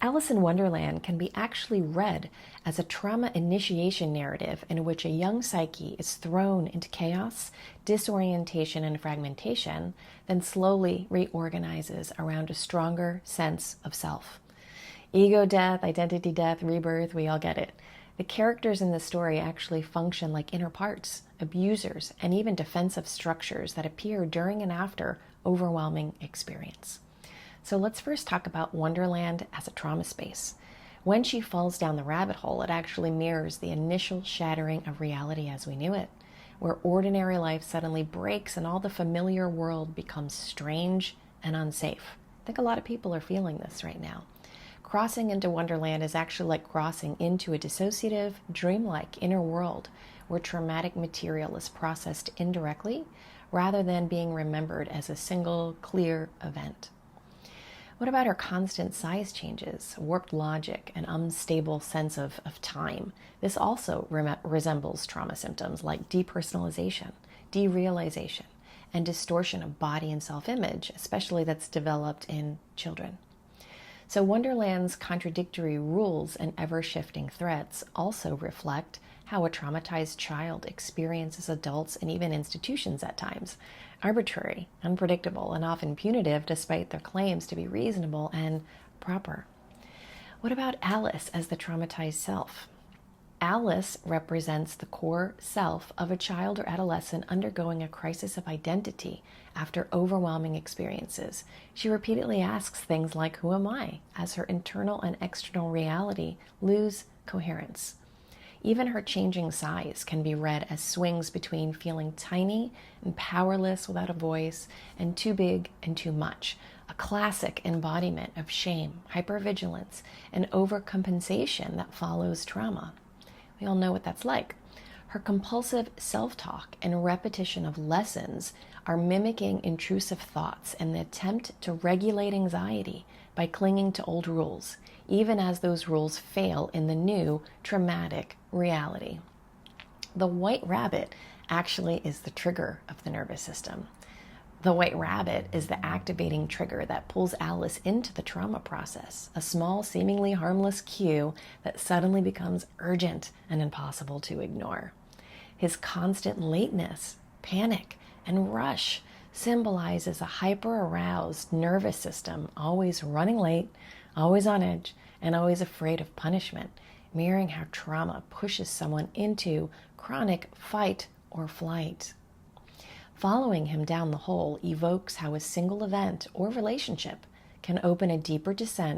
Alice in Wonderland can be actually read as a trauma initiation narrative in which a young psyche is thrown into chaos, disorientation, and fragmentation, then slowly reorganizes around a stronger sense of self. Ego death, identity death, rebirth, we all get it. The characters in the story actually function like inner parts, abusers, and even defensive structures that appear during and after overwhelming experience. So let's first talk about Wonderland as a trauma space. When she falls down the rabbit hole, it actually mirrors the initial shattering of reality as we knew it, where ordinary life suddenly breaks and all the familiar world becomes strange and unsafe. I think a lot of people are feeling this right now. Crossing into Wonderland is actually like crossing into a dissociative, dreamlike inner world where traumatic material is processed indirectly rather than being remembered as a single, clear event. What about her constant size changes, warped logic, and unstable sense of time? This also resembles trauma symptoms like depersonalization, derealization, and distortion of body and self-image, especially that's developed in children. So Wonderland's contradictory rules and ever-shifting threats also reflect how a traumatized child experiences adults and even institutions at times. Arbitrary, unpredictable, and often punitive despite their claims to be reasonable and proper. What about Alice as the traumatized self? Alice represents the core self of a child or adolescent undergoing a crisis of identity after overwhelming experiences. She repeatedly asks things like, "Who am I?" as her internal and external reality lose coherence. Even her changing size can be read as swings between feeling tiny and powerless without a voice and too big and too much, a classic embodiment of shame, hypervigilance, and overcompensation that follows trauma. We all know what that's like. Her compulsive self-talk and repetition of lessons are mimicking intrusive thoughts and the attempt to regulate anxiety by clinging to old rules, even as those rules fail in the new traumatic reality. The white rabbit actually is the trigger of the nervous system. The white rabbit is the activating trigger that pulls Alice into the trauma process, a small, seemingly harmless cue that suddenly becomes urgent and impossible to ignore. His constant lateness, panic, and rush symbolizes a hyper-aroused nervous system, always running late, always on edge, and always afraid of punishment, mirroring how trauma pushes someone into chronic fight or flight. Following him down the hole evokes how a single event or relationship can open a deeper descent